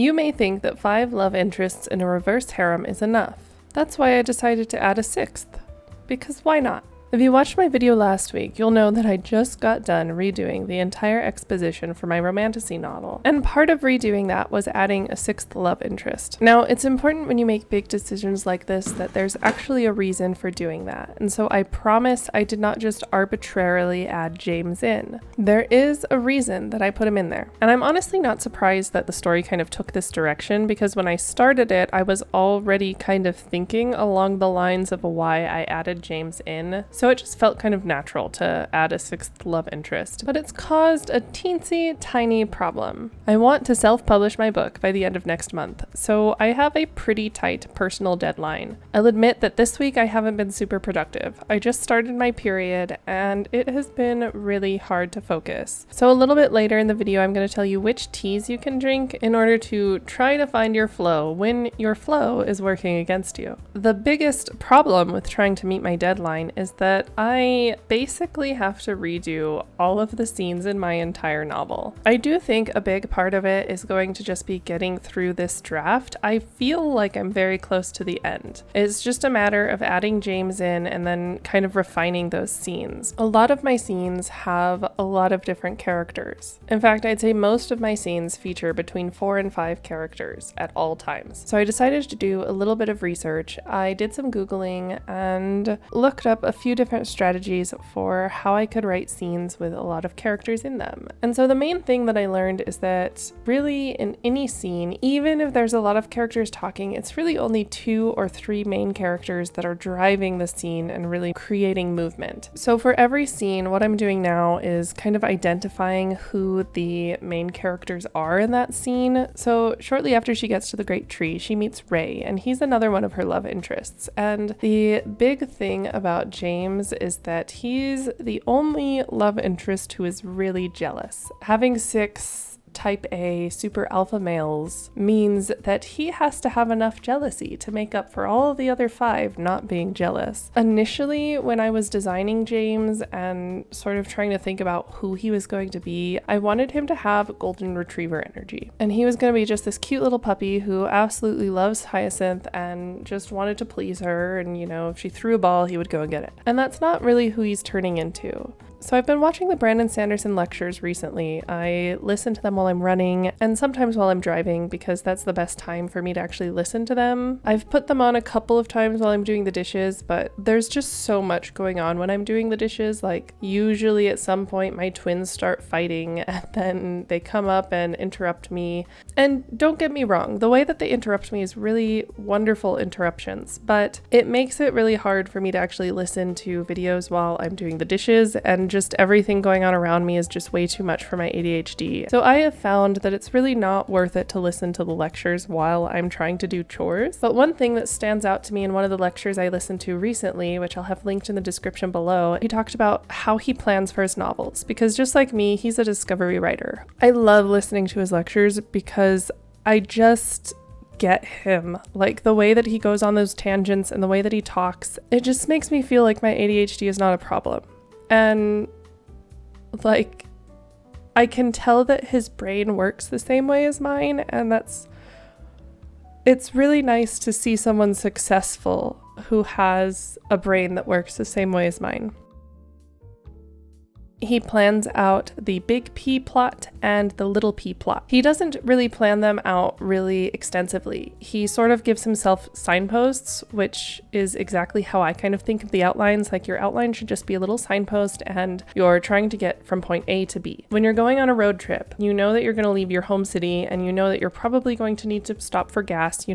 You may think that 5 love interests in a reverse harem is enough. That's why I decided to add a 6th. Because why not? If you watched my video last week, you'll know that I just got done redoing the entire exposition for my romantasy novel, and part of redoing that was adding a 6th love interest. Now, it's important when you make big decisions like this that there's actually a reason for doing that, and so I promise I did not just arbitrarily add James in. There is a reason that I put him in there, and I'm honestly not surprised that the story kind of took this direction, because when I started it, I was already kind of thinking along the lines of why I added James in. So it just felt kind of natural to add a 6th love interest, but it's caused a teensy tiny problem. I want to self-publish my book by the end of next month, so I have a pretty tight personal deadline. I'll admit that this week I haven't been super productive. I just started my period and it has been really hard to focus. So a little bit later in the video, I'm going to tell you which teas you can drink in order to try to find your flow when your flow is working against you. The biggest problem with trying to meet my deadline is that I basically have to redo all of the scenes in my entire novel. I do think a big part of it is going to just be getting through this draft. I feel like I'm very close to the end. It's just a matter of adding James in and then kind of refining those scenes. A lot of my scenes have a lot of different characters. In fact, I'd say most of my scenes feature between 4 and 5 characters at all times. So I decided to do a little bit of research. I did some Googling and looked up a few different strategies for how I could write scenes with a lot of characters in them. And so the main thing that I learned is that really in any scene, even if there's a lot of characters talking, it's really only 2 or 3 main characters that are driving the scene and really creating movement. So for every scene, what I'm doing now is kind of identifying who the main characters are in that scene. So shortly after she gets to the Great Tree, she meets Ray, and he's another one of her love interests. And the big thing about James is that he's the only love interest who is really jealous. Having 6 type A super alpha males means that he has to have enough jealousy to make up for all the other 5 not being jealous. Initially, when I was designing James and sort of trying to think about who he was going to be, I wanted him to have golden retriever energy. And he was going to be just this cute little puppy who absolutely loves Hyacinth and just wanted to please her, and if she threw a ball, he would go and get it. And that's not really who he's turning into. So I've been watching the Brandon Sanderson lectures recently. I listen to them while I'm running and sometimes while I'm driving because that's the best time for me to actually listen to them. I've put them on a couple of times while I'm doing the dishes, but there's just so much going on when I'm doing the dishes. Like usually at some point my twins start fighting and then they come up and interrupt me. And don't get me wrong, the way that they interrupt me is really wonderful interruptions, but it makes it really hard for me to actually listen to videos while I'm doing the dishes, and just everything going on around me is just way too much for my ADHD. So I have found that it's really not worth it to listen to the lectures while I'm trying to do chores. But one thing that stands out to me in one of the lectures I listened to recently, which I'll have linked in the description below, he talked about how he plans for his novels, because just like me, he's a discovery writer. I love listening to his lectures because I just get him. Like the way that he goes on those tangents and the way that he talks, it just makes me feel like my ADHD is not a problem. And like, I can tell that his brain works the same way as mine, and it's really nice to see someone successful who has a brain that works the same way as mine. He plans out the big P plot and the little p plot. He doesn't really plan them out really extensively. He sort of gives himself signposts, which is exactly how I kind of think of the outlines. Like your outline should just be a little signpost and you're trying to get from point A to B. When you're going on a road trip, you know that you're going to leave your home city and you know that you're probably going to need to stop for gas,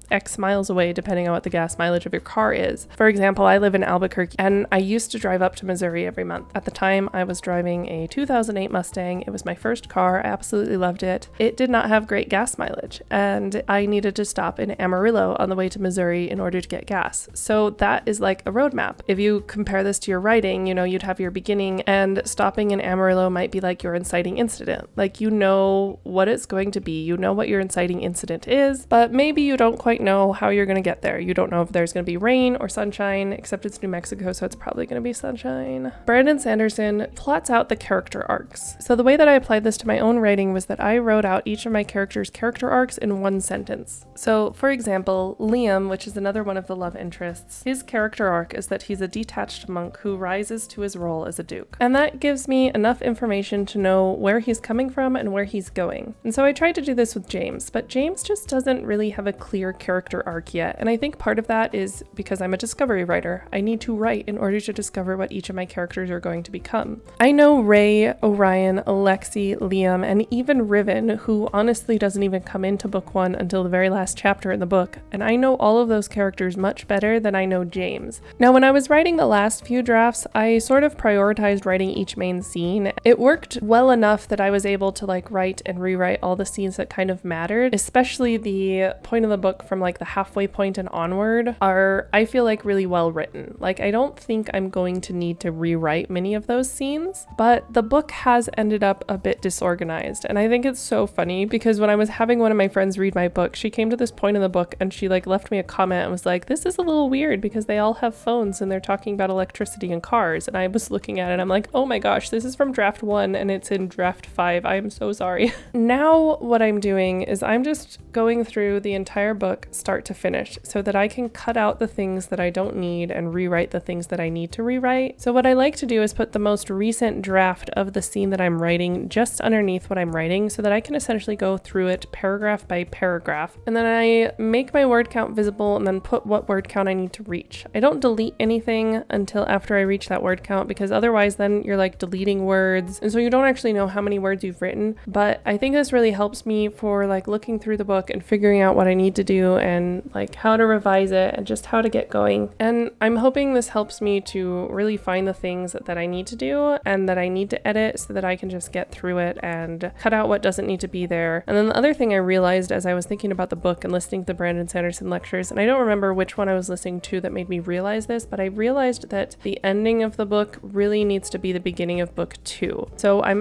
X miles away, depending on what the gas mileage of your car is. For example, I live in Albuquerque and I used to drive up to Missouri every month. At the time, I was driving a 2008 Mustang. It was my first car. I absolutely loved it. It did not have great gas mileage, and I needed to stop in Amarillo on the way to Missouri in order to get gas. So that is like a roadmap. If you compare this to your writing, you'd have your beginning, and stopping in Amarillo might be like your inciting incident. Like what it's going to be. What your inciting incident is, but maybe you don't quite know how you're going to get there. You don't know if there's going to be rain or sunshine, except it's New Mexico, so it's probably going to be sunshine. Brandon Sanderson plots plots out the character arcs. So the way that I applied this to my own writing was that I wrote out each of my characters' character arcs in one sentence. So for example, Liam, which is another one of the love interests, his character arc is that he's a detached monk who rises to his role as a duke. And that gives me enough information to know where he's coming from and where he's going. And so I tried to do this with James, but James just doesn't really have a clear character arc yet. And I think part of that is because I'm a discovery writer. I need to write in order to discover what each of my characters are going to become. I know Ray, Orion, Alexi, Liam, and even Riven, who honestly doesn't even come into book 1 until the very last chapter in the book, and I know all of those characters much better than I know James. Now, when I was writing the last few drafts, I sort of prioritized writing each main scene. It worked well enough that I was able to write and rewrite all the scenes that kind of mattered, especially the point of the book from the halfway point and onward are, I feel really well written. I don't think I'm going to need to rewrite many of those scenes, but the book has ended up a bit disorganized. And I think it's so funny because when I was having one of my friends read my book, she came to this point in the book and she left me a comment and was like, this is a little weird because they all have phones and they're talking about electricity and cars. And I was looking at it and I'm like, oh my gosh, this is from draft 1 and it's in draft 5. I am so sorry. Now what I'm doing is I'm just going through the entire book start to finish so that I can cut out the things that I don't need and rewrite the things that I need to rewrite. So what I like to do is put the most recent draft of the scene that I'm writing just underneath what I'm writing so that I can essentially go through it paragraph by paragraph. And then I make my word count visible and then put what word count I need to reach. I don't delete anything until after I reach that word count because otherwise then you're deleting words. And so you don't actually know how many words you've written. But I think this really helps me for looking through the book and figuring out what I need to do and how to revise it and just how to get going. And I'm hoping this helps me to really find the things that I need to do and that I need to edit so that I can just get through it and cut out what doesn't need to be there. And then the other thing I realized as I was thinking about the book and listening to the Brandon Sanderson lectures, and I don't remember which one I was listening to that made me realize this, but I realized that the ending of the book really needs to be the beginning of book 2. So I'm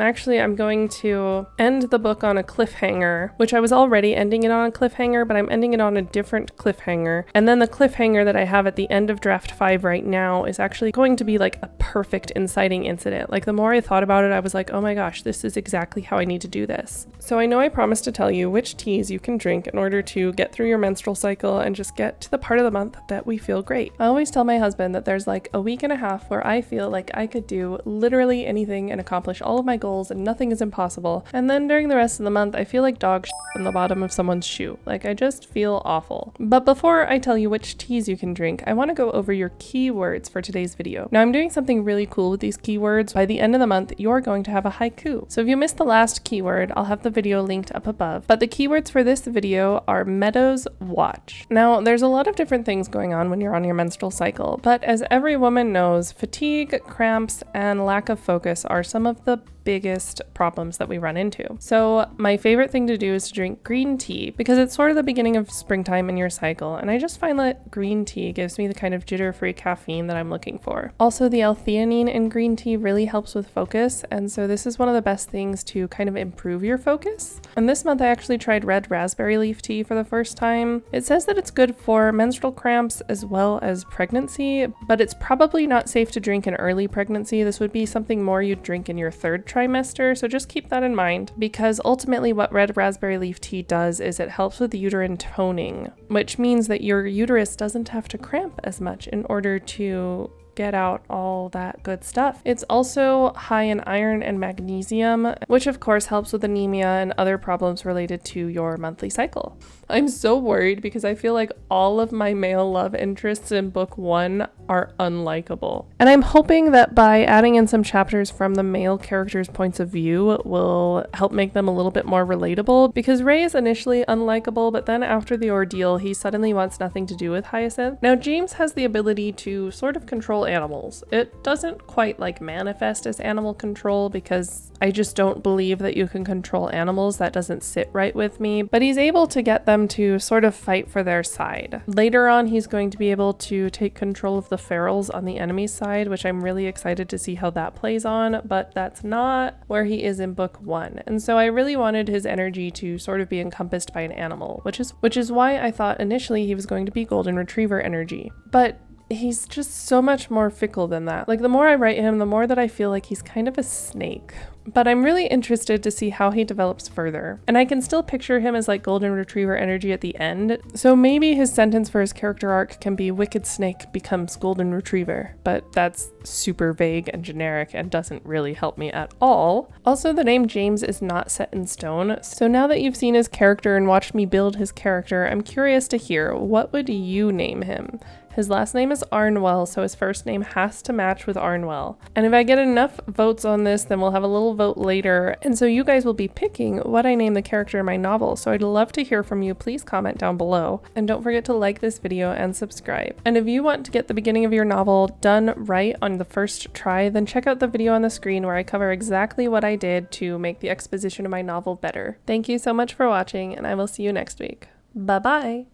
going to end the book on a cliffhanger, which I was already ending it on a cliffhanger, but I'm ending it on a different cliffhanger. And then the cliffhanger that I have at the end of draft 5 right now is actually going to be a perfect inciting incident. The more I thought about it, I was like, oh my gosh, this is exactly how I need to do this. So I know I promised to tell you which teas you can drink in order to get through your menstrual cycle and just get to the part of the month that we feel great. I always tell my husband that there's a week and a half where I feel like I could do literally anything and accomplish all of my goals and nothing is impossible. And then during the rest of the month, I feel like dog shit in the bottom of someone's shoe. I just feel awful. But before I tell you which teas you can drink, I want to go over your keywords for today's video. Now I'm doing something really cool with these keywords. By the end of the month, you're going to have a haiku. So if you missed the last keyword, I'll have the video linked up above. But the keywords for this video are Meadows Watch. Now there's a lot of different things going on when you're on your menstrual cycle, but as every woman knows, fatigue, cramps, and lack of focus are some of the biggest problems that we run into. So my favorite thing to do is to drink green tea because it's sort of the beginning of springtime in your cycle, and I just find that green tea gives me the kind of jitter-free caffeine that I'm looking for. Also, the L-theanine in green tea really helps with focus, and so this is one of the best things to kind of improve your focus. And this month I actually tried red raspberry leaf tea for the first time. It says that it's good for menstrual cramps as well as pregnancy, but it's probably not safe to drink in early pregnancy. This would be something more you'd drink in your third trimester, so just keep that in mind because ultimately what red raspberry leaf tea does is it helps with uterine toning, which means that your uterus doesn't have to cramp as much in order to get out all that good stuff. It's also high in iron and magnesium, which of course helps with anemia and other problems related to your monthly cycle. I'm so worried because I feel like all of my male love interests in book 1 are unlikable. And I'm hoping that by adding in some chapters from the male characters' points of view will help make them a little bit more relatable, because Ray is initially unlikable, but then after the ordeal, he suddenly wants nothing to do with Hyacinth. Now, James has the ability to sort of control animals. It doesn't quite manifest as animal control because I just don't believe that you can control animals. That doesn't sit right with me, but he's able to get them to sort of fight for their side. Later on, he's going to be able to take control of the ferals on the enemy's side, which I'm really excited to see how that plays on, but that's not where he is in book 1. And so I really wanted his energy to sort of be encompassed by an animal, which is why I thought initially he was going to be golden retriever energy. But he's just so much more fickle than that. Like, the more I write him, the more that I feel like he's kind of a snake. But I'm really interested to see how he develops further. And I can still picture him as like golden retriever energy at the end. So maybe his sentence for his character arc can be wicked snake becomes golden retriever. But that's super vague and generic and doesn't really help me at all. Also, the name James is not set in stone. So now that you've seen his character and watched me build his character, I'm curious to hear, what would you name him? His last name is Arnwell, so his first name has to match with Arnwell. And if I get enough votes on this, then we'll have a little vote later. And so you guys will be picking what I name the character in my novel. So I'd love to hear from you. Please comment down below. And don't forget to like this video and subscribe. And if you want to get the beginning of your novel done right on the first try, then check out the video on the screen where I cover exactly what I did to make the exposition of my novel better. Thank you so much for watching, and I will see you next week. Bye-bye!